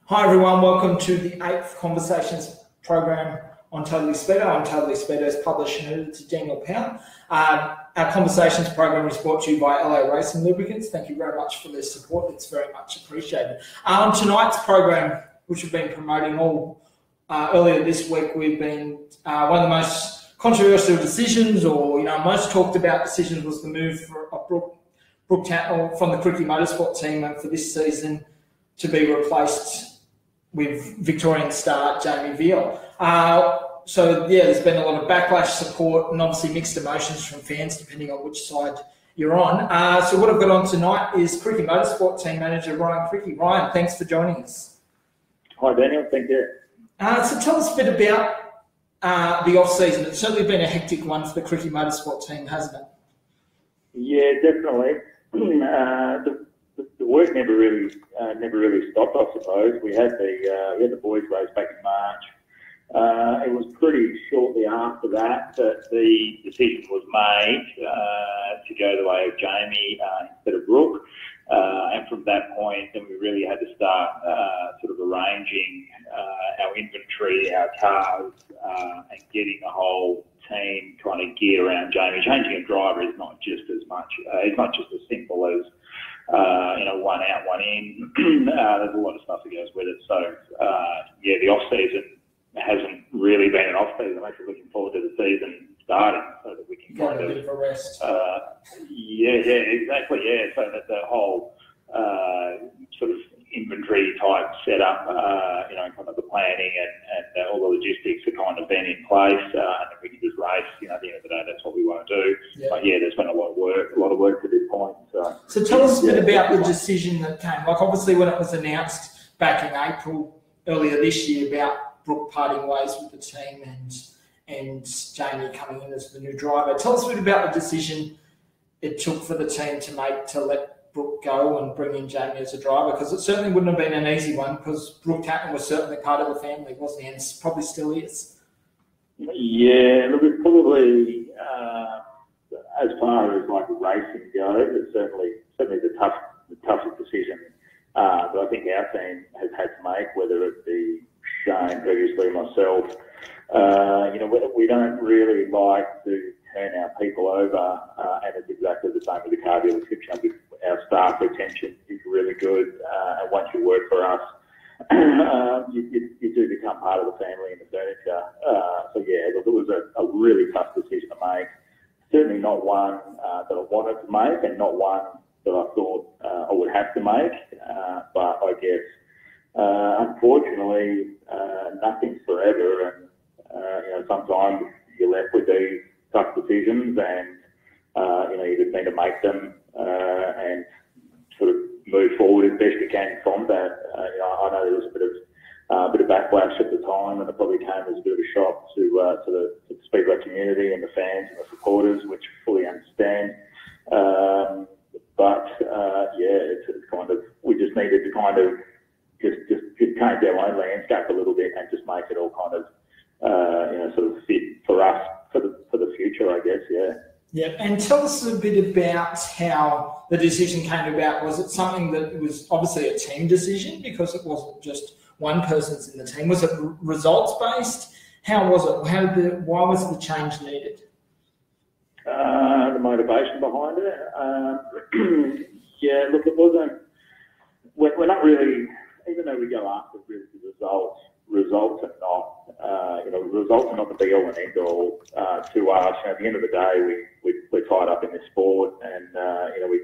Hi everyone, welcome to the 8th Conversations program on Totally Speedo. I'm Totally Speedo's publisher and editor, Daniel Powell. Our Conversations program is brought to you by LA Racing Lubricants. Thank you very much for their support. It's very much appreciated. Tonight's program, which we've been promoting all earlier this week, we've been one of the most controversial decisions, or most talked about decisions, was the move for Brooke Tatnell from the Krikke Motorsport team for this season to be replaced with Victorian star Jamie Veal. There's been a lot of backlash, support, and obviously mixed emotions from fans, depending on which side you're on. So what I've got on tonight is Krikke Motorsport team manager Ryan Krikke. Ryan, thanks for joining us. Hi, Daniel. Thank you. So tell us a bit about the off-season. It's certainly been a hectic one for the Krikke Motorsport team, hasn't it? Yeah, definitely. The work never really stopped, I suppose. We had the boys race back in March. It was pretty shortly after that the decision was made to go the way of Jamie instead of Brooke. And from that point, then we really had to start sort of arranging our inventory, our cars, and getting the whole team kind of geared around Jamie. Changing a driver is not just as simple as one out, one in. There's a lot of stuff that goes with it. So the off season hasn't really been an off season. I'm actually looking forward to the season starting so that we can kind of a bit of a rest. Exactly. Yeah, so that the whole sort of inventory type setup, kind of the planning and all the logistics are kind of been in place, and then we can just race. At the end of the day, that's what we want to do. Yeah. But there's been a lot of work to this point. So tell us a bit about the decision that came. Like obviously when it was announced back in April earlier this year about Brooke parting ways with the team and Jamie coming in as the new driver. Tell us a bit about the decision it took for the team to make to let Brooke go and bring in Jamie as a driver, because it certainly wouldn't have been an easy one, because Brooke Tatnell was certainly part of the family, wasn't he? And probably still is. Yeah, look, it's probably as far as like racing goes, it's certainly the toughest decision that I think our team has had to make, whether it be Shane, previously myself. We don't really like to turn our people over, and it's exactly the same with the car dealership. Our staff retention is really good, and once you work for us, you do become part of the family and the furniture. It was a really tough decision to make. Certainly not one that I wanted to make, and not one that I thought I would have to make. But I guess, unfortunately, nothing's forever, and sometimes you're left with these tough decisions, and you just need to make them and sort of move forward as best you can from that. I know there was a bit of backlash at the time, and it probably came as a bit of a shock to the Speedway community and the fans and the supporters, which I fully understand. It's kind of, we just needed to kind of just change our own landscape a little bit and just make it all kind of sort of fit for us for the future, I guess. Yeah. Yeah, and tell us a bit about how the decision came about. Was it something that was obviously a team decision, because it wasn't just one person's in the team? Was it results based? How was it? Why was the change needed? The motivation behind it. Look, it wasn't. We're not really, even though we go after really the results. Results are not. Results are not the be all and end all to us. At the end of the day, we're tied up in this sport, and we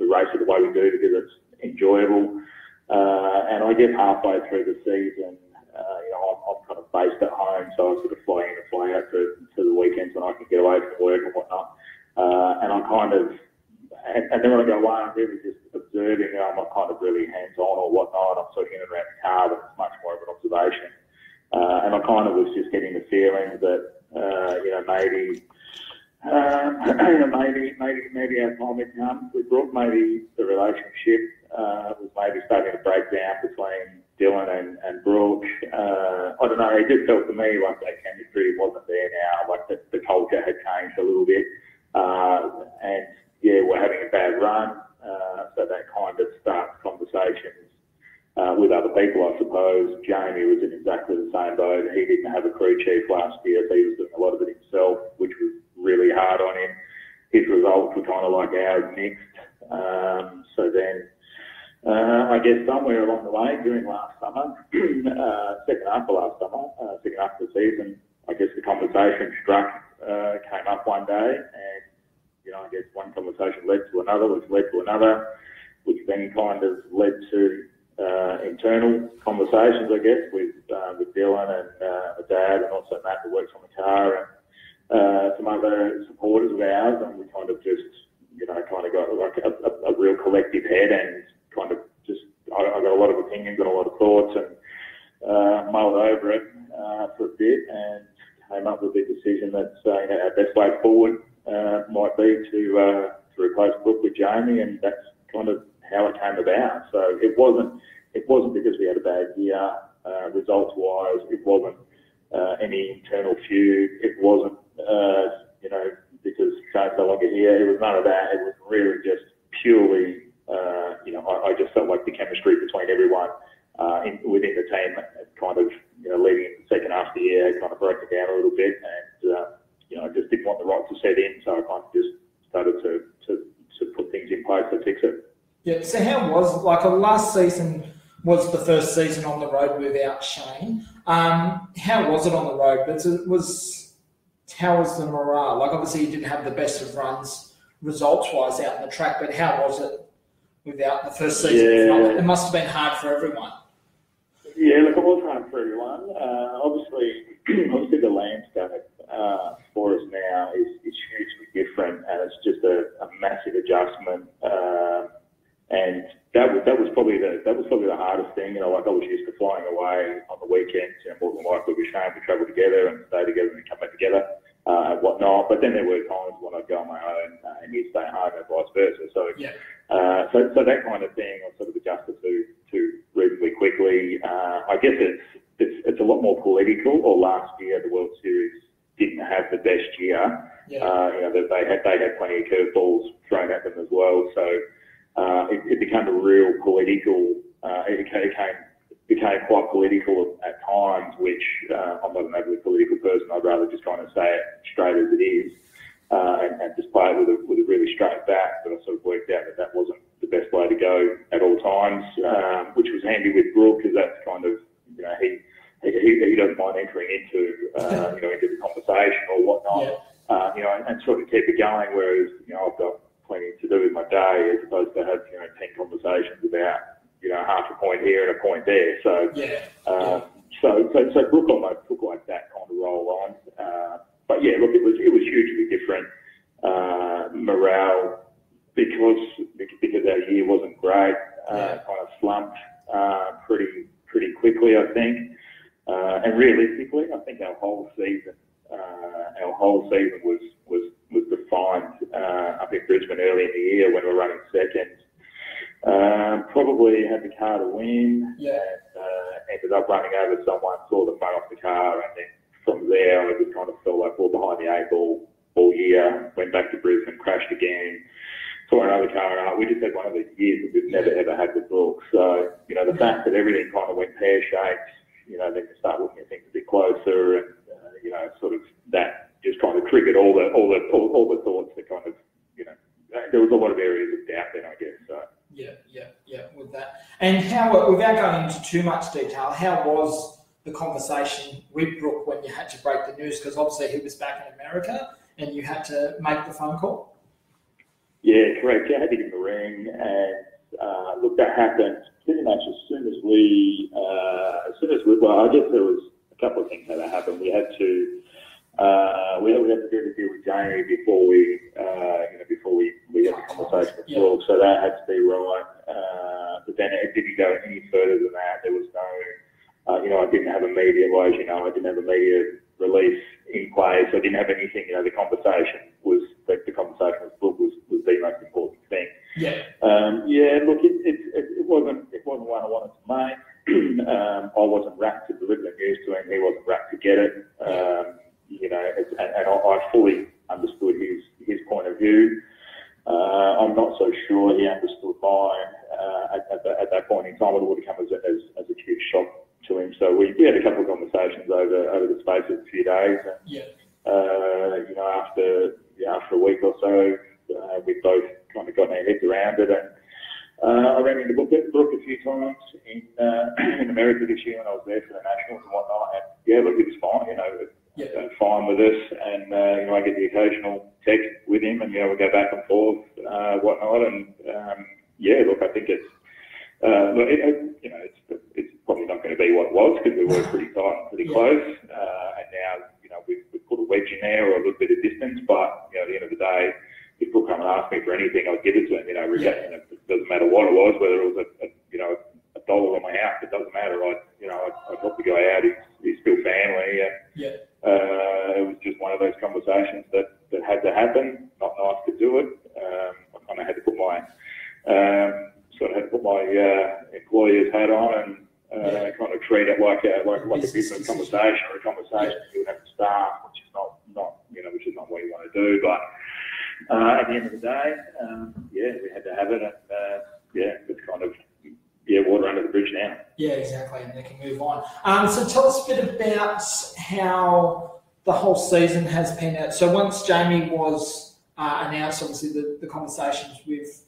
race it the way we do because it's enjoyable. And I guess halfway through the season, I'm kind of based at home, so I sort of fly in and fly out to the weekends when I can get away from work and whatnot. And I'm kind of, and then when I go away, I'm really just observing. I'm not kind of really hands-on or whatnot. I'm sort of in and around the car, but it's much more of an observation. And I kind of was just getting the feeling that, maybe our time had come with Brooke. Maybe the relationship was maybe starting to break down between Dylan and Brooke. I don't know. It just felt to me like that chemistry wasn't there now. Like the culture had changed a little bit, and we're having a bad run. So that kind of starts conversations with other people, I suppose. Jamie was in exactly the same boat. He didn't have a crew chief last year, so he was doing a lot of it himself, which was really hard on him. His results were kind of like ours, mixed. So then, I guess somewhere along the way during last summer, second half of last summer, second half of the season, I guess the conversation came up one day, and I guess one conversation led to another, which led to another, which then kind of led to internal conversations, I guess, with Dylan and my dad, and also Matt, who works on the car, and some other supporters of ours, and we kind of just, kind of got like a real collective head, and kind of just, I got a lot of opinions and a lot of thoughts, and mulled over it for a bit, and came up with the decision that our best way forward might be to replace Brooke with Jamie, and that's kind of how it came about. So it wasn't because we had a bad year results-wise. It wasn't any internal feud. It wasn't because James no longer here. It was none of that. It was really just purely I just felt like the chemistry between everyone within the team kind of leading in the second half of the year kind of broke it down a little bit, and I just didn't want the rot to set in, so I kind of just started to put things in place to fix it. Yeah, so how was, last season was the first season on the road without Shane. How was it on the road? How was the morale? Obviously you didn't have the best of runs results-wise out in the track, but how was it without the first season? Yeah. It must have been hard for everyone. Yeah, look, it was hard for everyone. Obviously the landscape for us now is hugely different, and it's just a massive adjustment. And that was probably the hardest thing. I was used to flying away on the weekends, more than likely with Shane, we travel together and stay together and come back together and whatnot. But then there were times when I'd go on my own and he'd stay home and vice versa. So so that kind of thing I sort of adjusted to reasonably quickly. I guess it's a lot more political. Or last year the World Series didn't have the best year. They had plenty of curveballs thrown at them as well. So it became a real political. It became quite political at times, which I'm not an overly political person. I'd rather just kind of say it straight as it is, and just play it with a really straight bat. But I sort of worked out that wasn't the best way to go at all times, which was handy with Brooke, because that's kind of he doesn't mind entering into into the conversation or whatnot, and sort of keep it going. Whereas I've got plenty to do with my day, as opposed to have 10 conversations about half a point here and a point there. So so Brooke almost took like that kind of roll on. But yeah, look, it was hugely different morale because our year wasn't great. Kind of slumped pretty quickly, I think. And realistically, I think our whole season was defined up in Brisbane early in the year when we were running second. Probably had the car to win, and ended up running over someone, tore the front off the car, and then from there I just kind of felt like we're behind the eight ball all year. Went back to Brisbane, crashed again, tore another car out. We just had one of these years that we've never ever had with Brooke. So the fact that everything kind of went pear shaped, then you start looking at things a bit closer, and sort of that just kind of triggered all the thoughts that kind of there was a lot of areas of doubt then, I guess. So. Yeah, with that. And how, without going into too much detail, how was the conversation with Brooke when you had to break the news? Because obviously he was back in America and you had to make the phone call. Yeah, correct. Yeah, I had to give him a ring, and look, that happened pretty much as soon as we, well, I guess there was a couple of things that happened. We had to do the deal with Jamie before we had the conversation with Brooke, so that had to be right. But then it didn't go any further than that. There was no, I didn't have a media, well, as you know, I didn't have a media release in place. I didn't have anything. The conversation with Brooke was the most important thing. Look, it wasn't one I wanted to make. I wasn't rapt to deliver the news to him. He wasn't rapt to get it. And I fully understood his point of view. I'm not so sure he understood mine at at that point in time, it would have come as a huge shock to him. So we had a couple of conversations over the space of a few days. And, you know, after a week or so, we both kind of got our heads around it. And I ran into Brooke a few times in America this year when I was there for the Nationals and whatnot. And yeah, look, it was fine, you know, fine with us. And, you know, I get the occasional text with him and, you know, we go back and forth, whatnot. And, yeah, look, I think it's, look, you know, it's probably not going to be what it was because we were pretty tight and pretty close. And now, you know, we've put a wedge in there or a little bit of distance. But, you know, at the end of the day, if people come and ask me for anything, I'll give it to him. You know, it doesn't matter what it was, whether it was you know, $1 on my house, it doesn't matter. I'd help the guy out. He's still family. And, it was just one of those conversations that had to happen. Not nice to do it. I kind of had to put my employer's hat on and kind of treat it like a business conversation or a conversation you would have with staff, which is not which is not what you want to do. But at the end of the day, we had to have it, and it's kind of water under the bridge now. Yeah, exactly, and they can move on. So tell us a bit about how the whole season has panned out. So once Jamie was announced, obviously the conversations with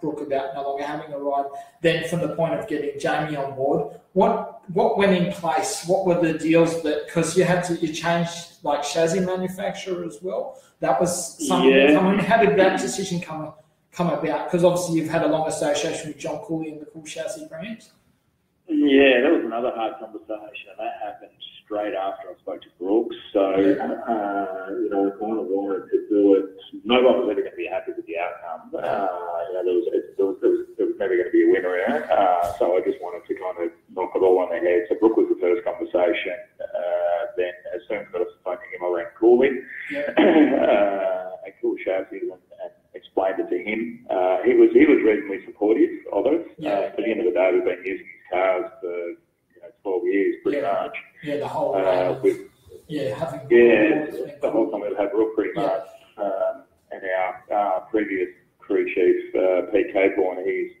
Brooke about no longer having a ride, then from the point of getting Jamie on board, what went in place? What were the deals that, because you changed like chassis manufacturer as well? That was something coming. How did that decision come about? Because obviously you've had a long association with John Cooley and the Cool Chassis brand. Yeah, that was another hard conversation, and that happened straight after I spoke to Brooks. So, you know, I kind of wanted to do it. No one was ever going to be happy with the outcome. You know, there was never going to be a winner in it. So I just wanted to kind of knock it all on the head. So Brooke was the first conversation. Then as soon as I got spoken to him, I ran Cooley at Cool Chassis and explained it to him. He was reasonably supportive of it. At the end of the day, we've been using his cars for 12 years pretty much. Yeah, the whole time. The whole time we've had Brooke pretty much. And our previous crew chief, Pete Capeborn, he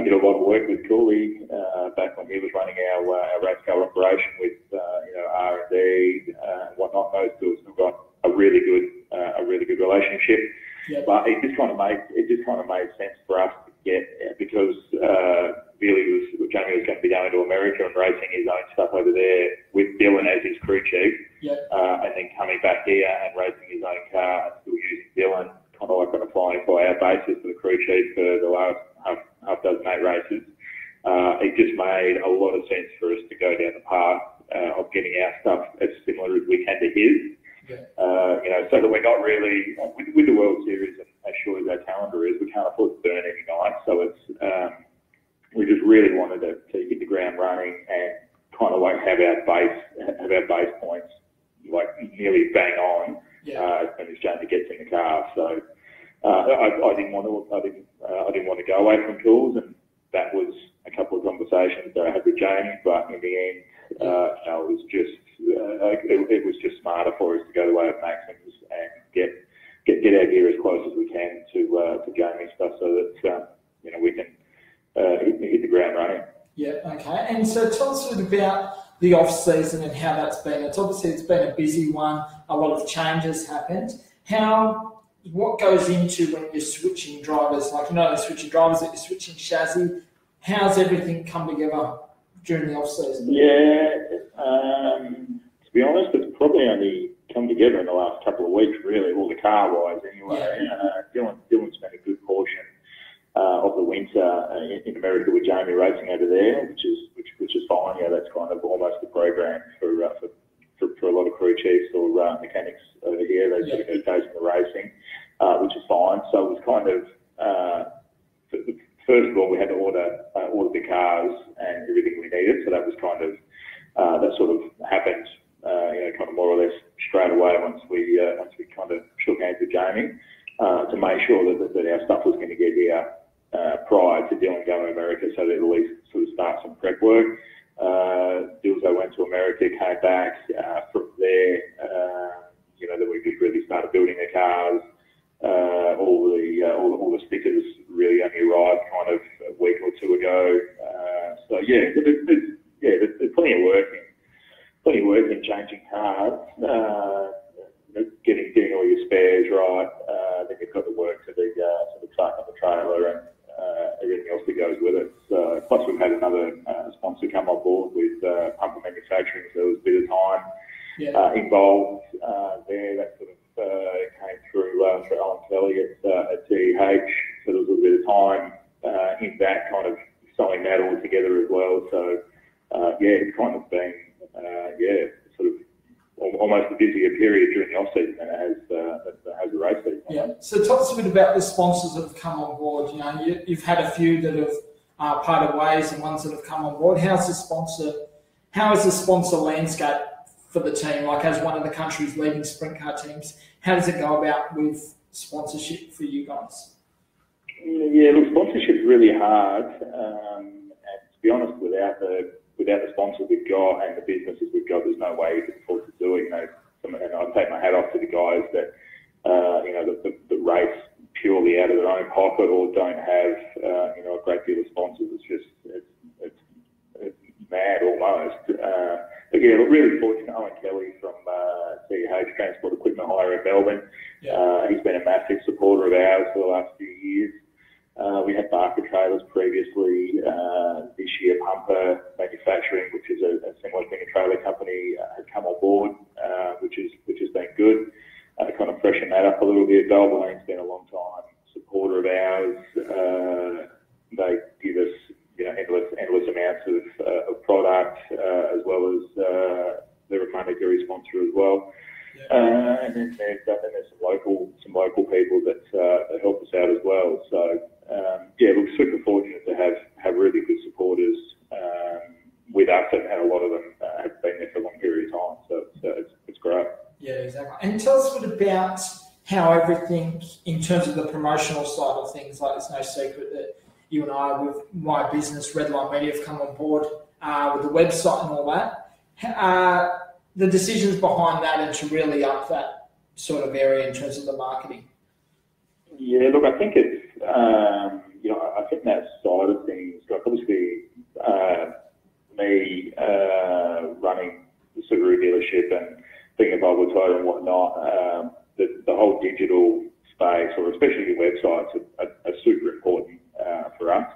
did a lot of work with Cooley back when he was running our race car operation with R&D and whatnot. Those two have still got a really good relationship. But it just kind of made sense for us to get, because Jamie was going to be going to America and racing his own stuff over there with Dylan as his crew chief, and then coming back here and racing his own car and still using Dylan kind of like on a fly-in-fly-out basis for the crew chief for the last half dozen 8 races. It just made a lot of sense for us to go down the path of getting our stuff as similar as we can to his. So that we're not really, with the World Series and as short as our calendar is, we can't afford to burn any night. So it's, we just really wanted to hit the ground running and kind of like have our base points like nearly bang on as soon as Jamie gets in the car. So I didn't want to go away from tools, and that was a couple of conversations that I had with Jamie. But in the end, it was just smarter for us to go the way of Maxims and get our gear as close as we can to Jamie's stuff, so that we can hit the ground running. Yeah. Okay. And so tell us a bit about the off season and how that's been. It's been a busy one. A lot of changes happened. What goes into when you're switching drivers? Like, you're switching drivers, you're switching chassis. How's everything come together during the off season? To be honest, it's probably only come together in the last couple of weeks, really, all the car wise anyway. Dylan spent a good portion of the winter in America with Jamie racing over there, which is fine. That's kind of almost the program for a lot of crew chiefs or mechanics over here. They sort of go chasing the racing, which is fine. So it was kind of first of all, we had to order the cars and everything we needed. So that was kind of that sort of happened, kind of more or less straight away once we kind of shook hands with Jamie to make sure that our stuff was going to get here prior to Dylan going to America, so that at least sort of start some prep work. Dilzo went to America, came back. From there, then we just really started building the cars. All the stickers really only arrived kind of a week or two there's plenty of work in changing cars, getting all your spares right. Then you've got the work to the truck and the trailer and everything else that goes with it. So, plus we've had another sponsor come on board with Pumper Manufacturing, so there was a bit of time involved there. That sort of came through Alan Kelly at TEH, so there was a little bit of time in that kind of sewing that all together as well. So it's kind of been sort of almost a busier period during the off season than it has the race season. Yeah. So tell us a bit about the sponsors that have come on board. You've had a few that have parted ways and ones that have come on board. How is the sponsor landscape for the team? Like, as one of the country's leading sprint car teams, how does it go about with sponsorship for you guys? Yeah, look, sponsorship's really hard, and to be honest, without the sponsors we've got and the businesses we've got, there's no way we can afford to do it. And I take my hat off to the guys that that race purely out of their own pocket or don't have a great deal of sponsors. It's mad almost. But yeah, look, really fortunate. Owen Kelly from TEH Transport Equipment Hire in Melbourne. He's been a massive supporter of ours for the last few years. We had Barker Trailers previously. This year, Pumper Manufacturing, which is a similar thing, a trailer company, has come on board, which has been good. Kind of freshen that up a little bit. Valvoline's been a long time supporter of ours. They give us endless amounts of product, as well as they're a monetary sponsor as well. And then there's some local people that help us out as well. So look, super fortunate to have really good supporters with us, and a lot of them have been there for a long period of time. So it's great. Yeah, exactly. And tell us a bit about how everything, in terms of the promotional side of things, like it's no secret that you and I, with my business, Redline Media, have come on board with the website and all that. The decisions behind that and to really up that sort of area in terms of the marketing? Yeah, look, I think it's, I think that side of things, like obviously me running the Subaru dealership and being involved with Toyota and whatnot, the whole digital space, or especially your websites, are super important for us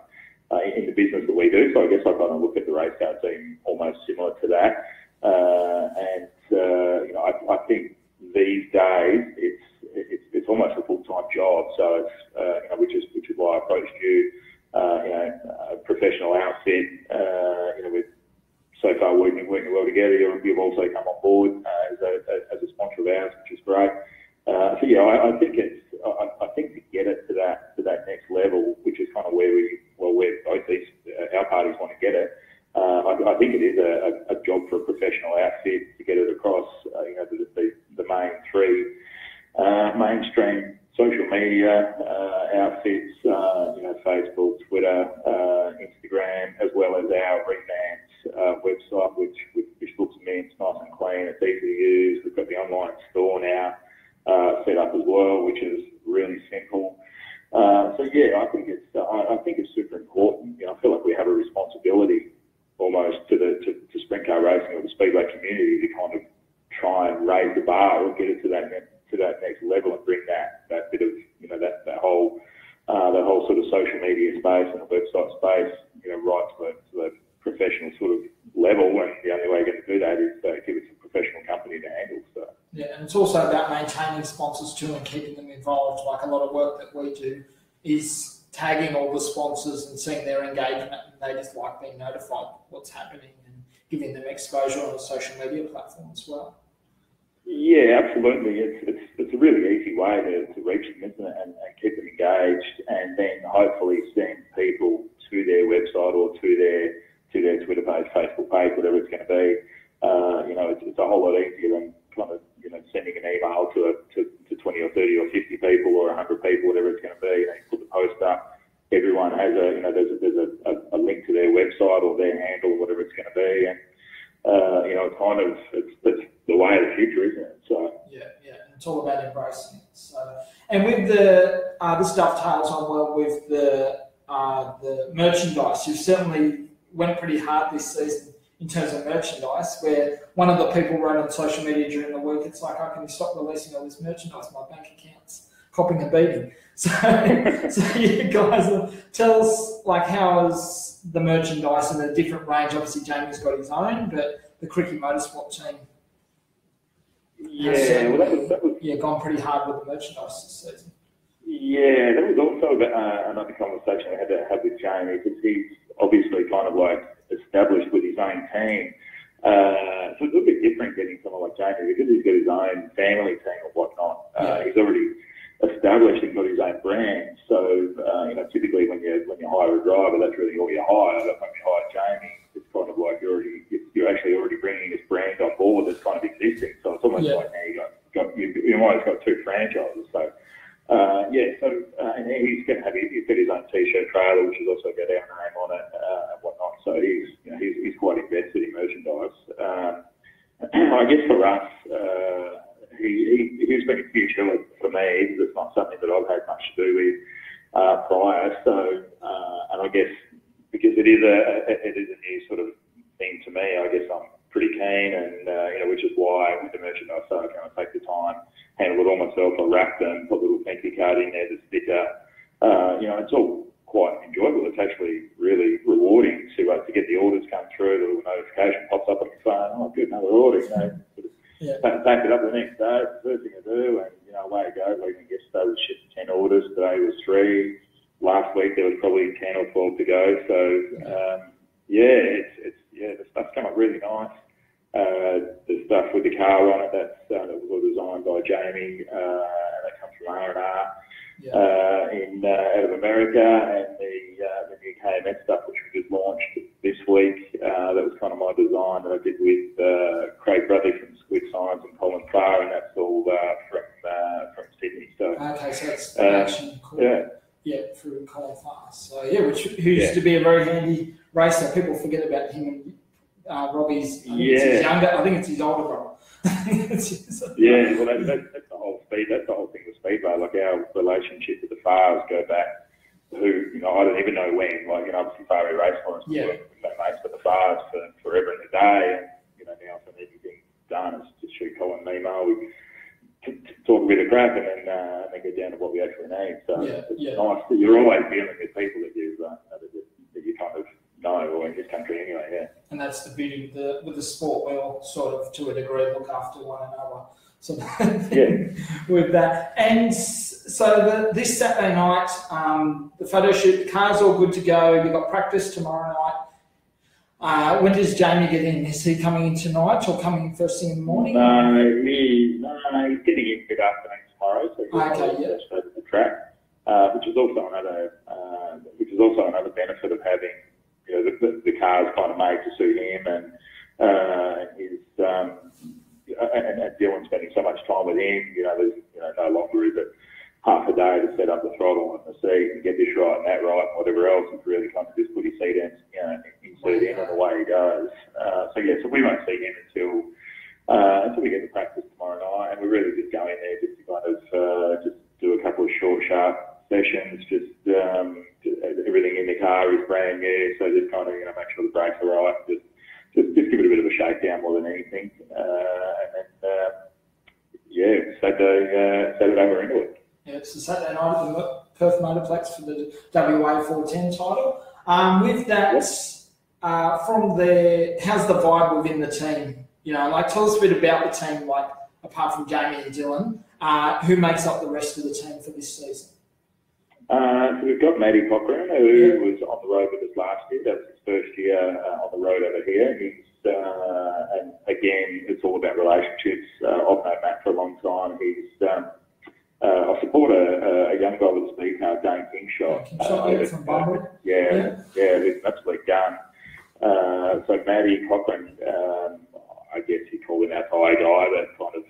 in the business that we do. So I guess I kind of look at the race car team almost similar to that. I think these days it's almost a full-time job. So it's which is why I approached you. A professional outfit. With so far working well together. You've also come on board as a sponsor of ours, which is great. I think to get it to that next level, which is kind of where both our parties want to get it. I think it is a job for a professional outfit to get it across, the main three mainstream social media outfits, Facebook, Twitter, Instagram, as well as our revamped website, which looks immense, nice and clean. It's easy to use. We've got the online store now set up as well, which is really simple. I think it's super important. I feel like we have a responsibility almost to sprint car racing or the Speedway community to kind of try and raise the bar or get it to that next level and bring that bit of that whole sort of social media space and the website space right to the professional sort of level. And the only way you're going to do that is give it to a professional company to handle. So. Yeah, and it's also about maintaining sponsors too and keeping them involved. Like a lot of work that we do is tagging all the sponsors and seeing their engagement, and they just like being notified what's happening and giving them exposure on the social media platform as well. Yeah, absolutely. It's a really easy way to reach them, isn't it, and keep them engaged, and then hopefully send people to their website or to their Twitter page, Facebook page, whatever it's going to be. It's a whole lot easier than kind of sending an email to 20 or 30 or 50 people or 100 people, whatever it's going to be. You put the post up. Everyone has there's a link to their website or their handle or whatever it's going to be, and it's the way of the future, isn't it? So yeah, and it's all about embracing it. So, and with this dovetails on well with the merchandise. You've certainly went pretty hard this season in terms of merchandise, where one of the people wrote on social media during the week, it's like, "Oh, can you stop releasing all this merchandise? My bank account's copping a beating." So you guys, tell us, like, how is the merchandise in a different range? Obviously, Jamie's got his own, but the Krikke Motorsport team that was gone pretty hard with the merchandise this season. Yeah, that was also another conversation I had to have with Jamie, because he's obviously kind of like established with his own team. So it's a little bit different getting someone like Jamie, because he's got his own family team or whatnot. He's already established and got his own brand. So typically when you hire a driver, that's really all you hire. But when you hire Jamie, it's kind of like you're actually already bringing this brand on board that's kind of existing. So it's almost like now you might have got two franchises. So and he's going to have he's got his own t-shirt trailer, which has also got our name on it and whatnot. So he's quite invested in merchandise. I guess for us, he's been a huge help for me, because it's not something that I've had much to do with prior. So and I guess because it is a new sort of thing to me, I guess I'm pretty keen, and which is why with the merchandise side, I take the time, handle it all myself. I wrap them, put a little thank you card in there, the sticker. It's all quite enjoyable. It's actually really rewarding to get the orders come through. The little notification pops up on your phone. Oh, good, another order. Back it up the next day. It's the first thing I do, and away I go. Like yesterday was shipped 10 orders. Today was 3. Last week there was probably 10 or 12 to go. So the stuff's come up really nice. The stuff with the car on it, that was all designed by Jamie, and that comes from R&R out of America, and the new KMS stuff, which we just launched this week, that was kind of my design that I did with Craig Bradley from Squid Science and Colin Farr, and that's all from Sydney. So okay, so it's actually cool. Through Colin Farr. So who used to be a very handy racer. People forget about him. Robbie's, it's younger. I think it's his older brother. That's the whole speed. That's the whole thing with Speedway. Like our relationship with the Farrs go back. I don't even know when. Obviously Farr raced for us. We've been mates with the Farrs for forever and a day. And now for anything done, it's just shoot Colin and email. We talk a bit of crap and then get down to what we actually need. So it's nice. You're always dealing with people that you kind of know, or in this country anyway. And that's the beauty with the sport. We all sort of, to a degree, look after one another. So with that. And so this Saturday night, the photo shoot, the car's all good to go. You've got practice tomorrow night. When does Jamie get in? Is he coming in tonight or coming first thing in the morning? No, he's getting in good afternoon tomorrow. So he's go to the track, which is also another benefit of having the car's kind of made to suit him, and Dylan spending so much time with him. There's no longer is it half a day to set up the throttle and the seat and get this right and that right and whatever else. It's really kind of just put his seat in, insert in and away he goes. So we won't see him until we get to practice tomorrow night, and we really just go in there just to kind of just do a couple of short, sharp sessions. Just everything in the car is brand new, so just kind of make sure the brakes are right. Just give it a bit of a shakedown more than anything, and then Saturday we're into it. Yeah, it's the Saturday night at the Perth Motorplex for the WA 410 title. With that, from there, how's the vibe within the team? Tell us a bit about the team. Apart from Jamie and Dylan, who makes up the rest of the team for this season? So we've got Matty Cochran, who was on the road with us last year. That was his first year on the road over here. And again, it's all about relationships. I've known Matt for a long time. I support a young guy with a speed car, Dane Kingshot. From Bunbury. He's an absolute gun. So Matty Cochran, I guess you call him our tie guy, but kind of,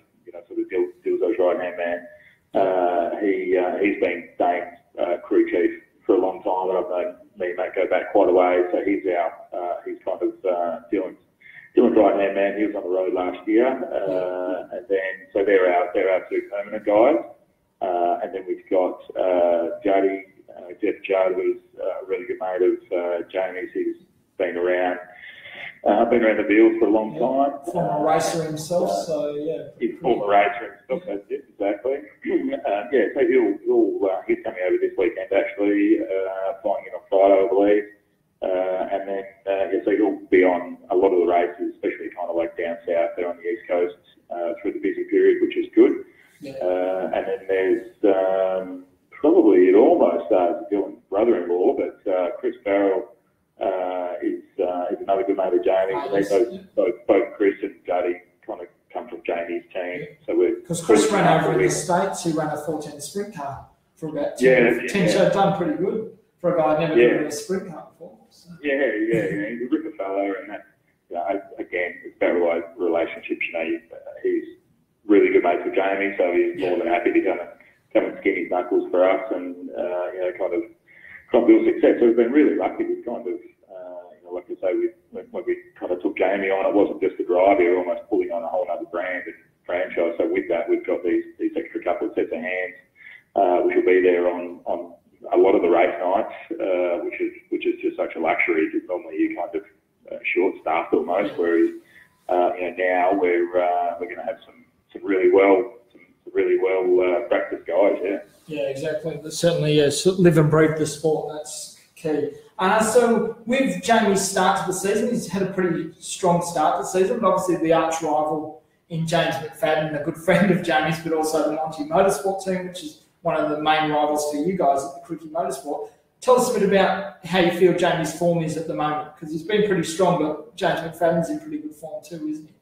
sort of Dilzo's right-hand man. He's been Dane's crew chief for a long time, and I've known me and Matt go back quite a way. So he's kind of Dylan's right-hand man. He was on the road last year, and then so they're our two permanent guys. And then we've got Jeff Judd, who's a really good mate of Jamie's. been around the field for a long time. Former racer himself, so yeah. He's a former racer himself, that's it, exactly. So he's coming over this weekend actually, flying in on Friday, I believe. And then, so he'll be on a lot of the races, especially kind of like down south there on the East Coast through the busy period, which is good. Yeah. And then there's probably it almost Dylan's brother-in-law, but Chris Farrell is another good mate of Jamie. Both Chris and Jody kind of come from Jamie's team. So because Chris ran over in the States, he ran a 14 sprint car for about 10 so done pretty good for a guy who never driven a sprint car before. So. Yeah, he's a ripper fellow, and that, again, it's about relationships. He's really good mates with Jamie, so he's more than happy to come and skin his knuckles for us, and kind of build success. So we've been really lucky with kind of, like I say, when we kind of took Jamie on, it wasn't just a driver, we were almost pulling on a whole other brand and franchise. So with that, we've got these extra couple of sets of hands, which will be there on a lot of the race nights, which is just such a luxury, because normally you kind of short-staffed almost, whereas now we're going to have some really well practiced guys. Yeah, exactly. But certainly, live and breathe the sport. That's key. So with Jamie's start to the season, he's had a pretty strong start to the season, but obviously the arch rival in James McFadden, a good friend of Jamie's, but also the Monty Motorsport team, which is one of the main rivals for you guys at the Krikke Motorsport. Tell us a bit about how you feel Jamie's form is at the moment, because he's been pretty strong, but James McFadden's in pretty good form too, isn't he?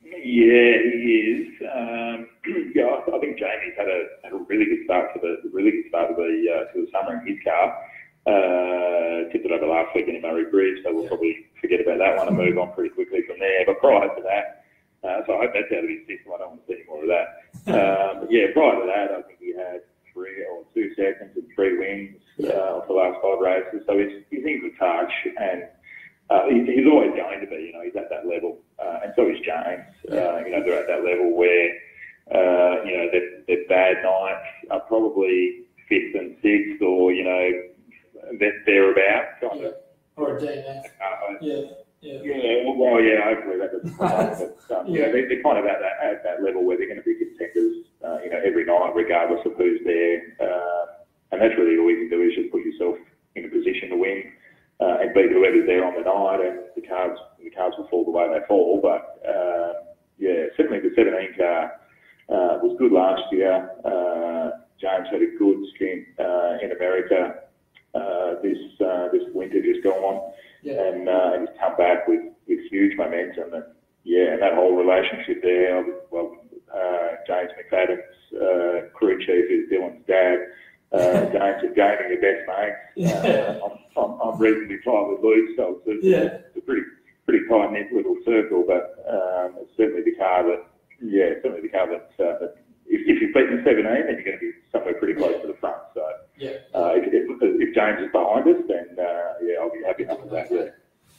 Yeah, he is. I think Jamie's had a really good start to the summer in his car. Tipped it over last week in Murray Bridge, so we'll probably forget about that one and move on pretty quickly from there. But prior to that, so I hope that's out of his system. I don't want to see any more of that. But prior to that, I think he had 2 seconds and 3 wins off the last 5 races. So he's in good touch, and he's always going to be. He's at that level, and so is James. They're at that level where their bad nights are probably 5th and 6th, or thereabouts, kind of. Or a DNF. Hopefully that doesn't come up. But, they're kind of at that level where they're going to be contenders, every night, regardless of who's there. And that's really all you can do, is just put yourself in a position to win and beat whoever's there on the night, and the cars will fall the way they fall. But certainly the 17 car was good last year. James had a good stint in America this winter just gone, and he's come back with huge momentum, and that whole relationship there. James McFadden's crew chief is Dylan's dad. James and Jamie are best mates. I'm reasonably tight with Luke, so it's a pretty tight knit little circle. But it's certainly the car that if you beat the 17, then you're going to be somewhere pretty close to the front. So if James is behind us, then I'll be happy enough with that.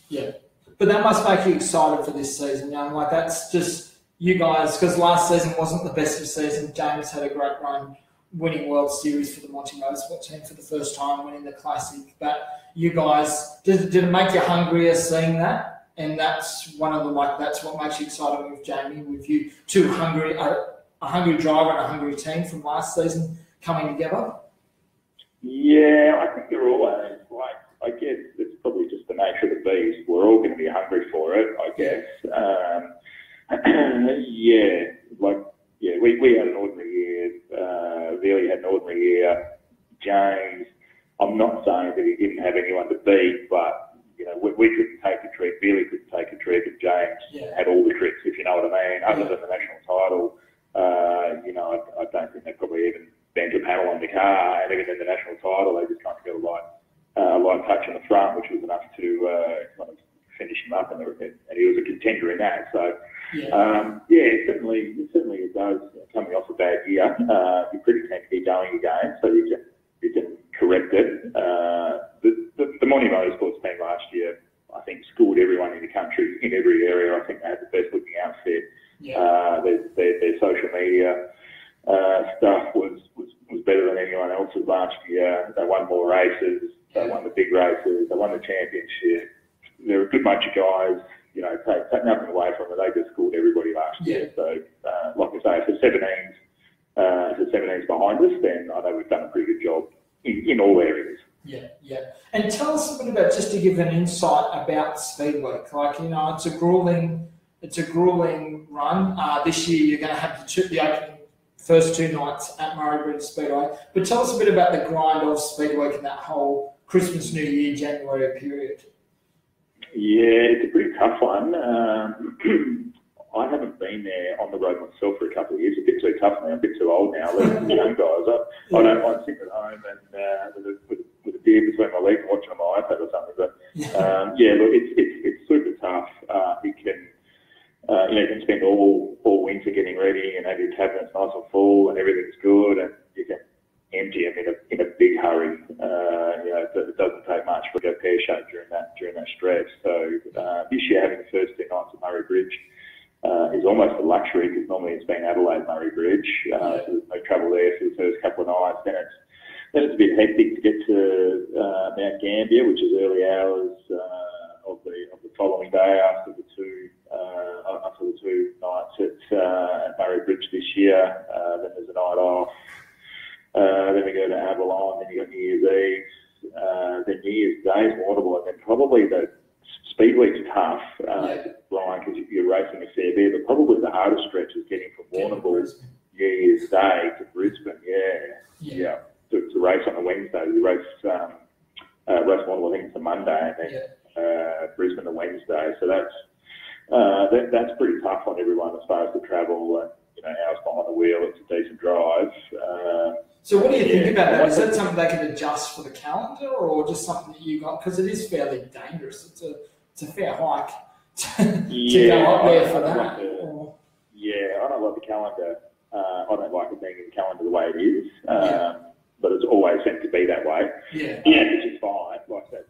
Yeah, but that must make you excited for this season, like that's just you guys, because last season wasn't the best of season. James had a great run, winning World Series for the Monty Motorsport team for the first time, winning the Classic. But you guys, did it make you hungrier seeing that? And that's one of that's what makes you excited with Jamie, with you two hungry, a hungry driver and a hungry team from last season coming together. Yeah, I think you're always I guess it's probably just the nature of the beast. We're all going to be hungry for it, I guess. We had an ordinary year. Really had an ordinary year. James, I'm not saying that he didn't have anyone to beat, but we couldn't take a trick. Billy couldn't take a trick, and James had all the tricks, if you know what I mean. Other than the national title, I don't think they probably even bent a panel on the car, and even in the national title, they just kind of got a light touch in the front, which was enough to kind of finish him up, and he was a contender in that. So, certainly it does. Coming off a bad year, you're pretty keen to keep going again, so you can correct it. The Monty Motorsports team last year, I think, schooled everyone in the country in every area. I think they had the best looking outfit. Their social media stuff was better than anyone else's last year. They won more races. They won the big races. They won the championship. bunch of guys, you know, take nothing away from it. They just scored everybody last year. So, like I say, if the 17's behind us, then I know we've done a pretty good job in all areas. Yeah. And tell us a bit about, just to give an insight about Speedway. Like, you know, it's a grueling run. This year you're going to have the opening first 2 nights at Murray Bridge Speedway. But tell us a bit about the grind of Speedway in that whole Christmas, New Year, January period. Yeah, it's a pretty tough one. I haven't been there on the road myself for a couple of years. It's a bit too tough now. I'm a bit too old now. The young guys. I don't mind sitting at home and with a beer between my legs and watching on my iPad or something. But look, it's super tough. You can spend all winter getting ready and have your cabinets nice and full and everything's good, and you can empty them in a big hurry. It doesn't take much for a pear-shaped during that stretch. So this year, having the first 2 nights at Murray Bridge is almost a luxury, because normally it's been Adelaide, Murray Bridge. So there's no travel there for the first couple of nights. Then it's a bit hectic to get to Mount Gambier, which is early hours of the following day after the 2 nights at Murray Bridge this year. Then there's a night off. Then we go to Avalon. Then you got New Year's Eve. Then New Year's Day is Waterloo, and then probably the Speedway's tough, Ryan, because you're racing a fair bit, but probably the hardest stretch is getting from Warrnambool New Year's Day to Brisbane. To race on a Wednesday. We race Warrnambool, I think it's a Monday, and then Brisbane a Wednesday. So that's pretty tough on everyone as far as the travel. Hours behind the wheel, it's a decent drive. So what do you think about that? Is that something they can adjust for the calendar, or just something that you got? Because it is fairly dangerous. It's a fair hike to go up there for that. I don't like the calendar. I don't like it being in the calendar the way it is. But it's always seemed to be that way. Which is fine. Like that,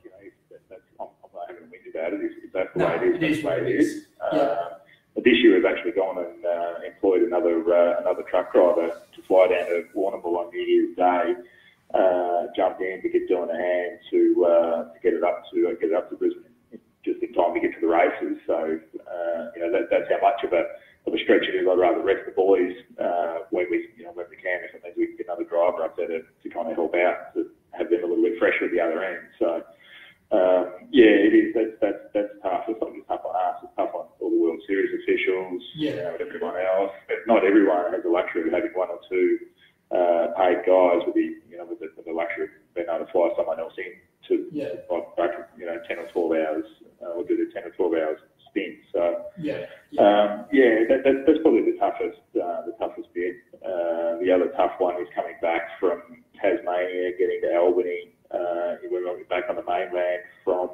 I'm not having a whinge about it. If that's the way it is, that's the way it is. But this year we've actually gone and employed another truck driver to fly down to Warrnambool on New Year's Day, jump in to get Dylan a hand to get it up to Brisbane just in time to get to the races. So that's how much of a stretch it is. I'd rather rest the boys when we can, if it means we can get another driver up there to kind of help out, to have them a little bit fresher at the other end. So it is. That's tough. It's not just tough on us. It's tough on all the World Series officials. And everyone else. But not everyone has the luxury of having 1 or 2 paid guys with the luxury of being able to fly someone else in to 10 or 12 hours or do the 10 or 12 hours stint. So that's probably the toughest bit. The other tough one is coming back from Tasmania, getting to Albany. We're going to be back on the mainland from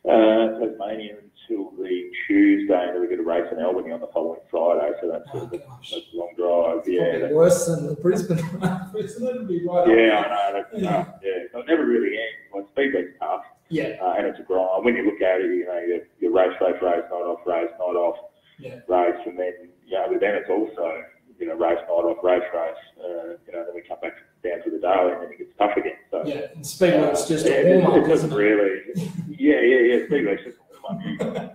Tasmania until the Tuesday, and then we're going to race in Albany on the following Friday. So that's a long drive. It's worse than the Brisbane one. It'll be right I know. So it never really ends. Like, Speedway's tough. And it's a grind. When you look at it, you race, night off, race, night off, race, and then with them it's also race, night off, race. Then we come back down to the daily, and then it gets tough again. So and Speedway's just a warm up. It doesn't really. Speedway's just a warm up.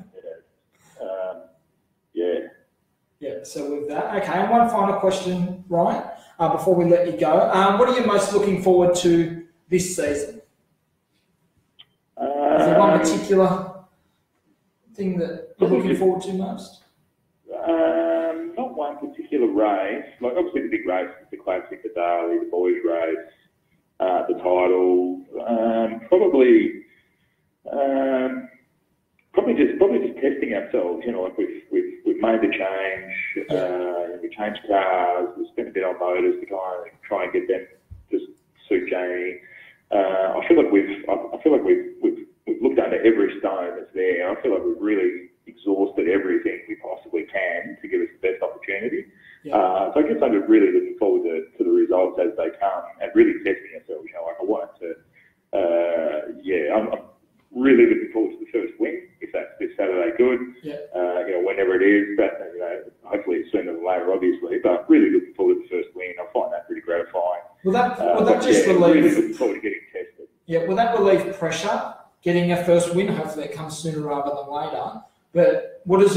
So with that, okay. And one final question, Ryan, before we let you go. What are you most looking forward to this season? Is there one particular thing that you're looking forward to most? Not one particular race. Like, obviously the big race is the Classic, the Daily, the Boys race, the title. Probably just testing ourselves. Like we've made the change. We changed cars. We spent a bit on motors to kind of try and get them to suit Jamie. I feel like we've looked under every stone that's there. I feel like we've really exhausted everything we possibly can to give us the best opportunity. So I guess I'm really looking forward to the results as they come and really testing ourselves. I want to. I'm really looking forward to the first win, if that's this Saturday good. Whenever it is, but hopefully it's sooner than later, obviously. But really looking forward to the first win. I find that pretty gratifying. Will that just relieve? Really looking forward to getting tested. Will that relieve pressure getting a first win. Hopefully it comes sooner rather than later. But what does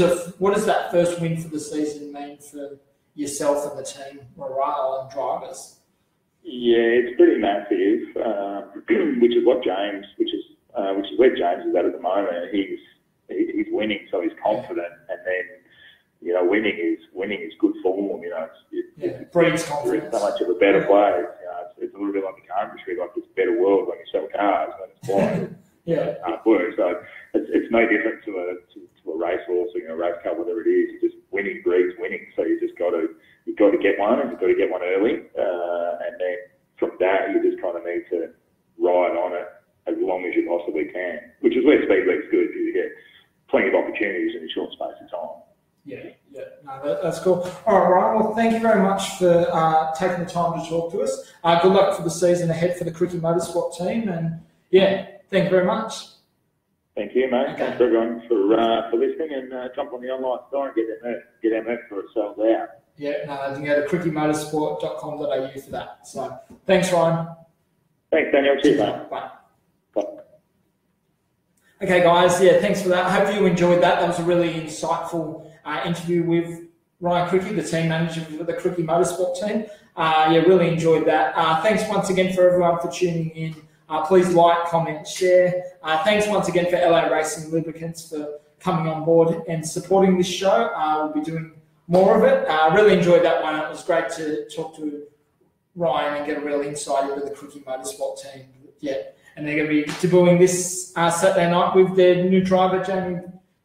that first win for the season mean for yourself and the team, morale and drivers? Yeah, it's pretty massive, which is where James is at the moment. He's winning, so he's confident, and then winning is good form. It breeds confidence. It's so much of a better play. It's a little bit like the car industry, like it's a better world when you sell cars, when it's flying. Hard work. So it's no different to a racehorse or a race car, whatever it is. Just winning breeds winning. So you've got to get one, and you've got to get one early, and then from that you just kind of need to ride on it as long as you possibly can. Which is where Speedway's good, because you get plenty of opportunities in a short space of time. No, that's cool. All right, Ryan. Well, thank you very much for taking the time to talk to us. Good luck for the season ahead for the Krikke Motorsport team, and thank you very much. Thank you, mate. Okay. Thanks for everyone for listening, and jump on the online store and get our merch for ourselves out. You can go to krikkemotorsport.com.au for that. So, thanks, Ryan. Thanks, Daniel. Cheers, mate. Bye. Okay, guys. Thanks for that. I hope you enjoyed that. That was a really insightful interview with Ryan Krikke, the team manager for the Krikke Motorsport team. Really enjoyed that. Thanks once again for everyone for tuning in. Please like, comment, share. Thanks once again for LA Racing Lubricants for coming on board and supporting this show. We'll be doing more of it. Really enjoyed that one. It was great to talk to Ryan and get a real insight into the Krikke Motorsport team. And they're going to be debuting this Saturday night with their new driver,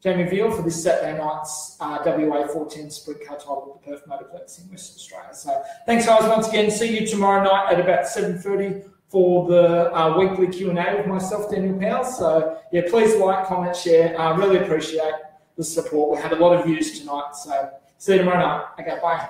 Jamie Veal, for this Saturday night's WA 410 Sprint Car title at the Perth Motorplex in Western Australia. So thanks, guys, once again. See you tomorrow night at about 7:30 for the weekly Q&A with myself, Daniel Powell. So, please like, comment, share. I really appreciate the support. We had a lot of views tonight. So see you tomorrow night. Okay, bye.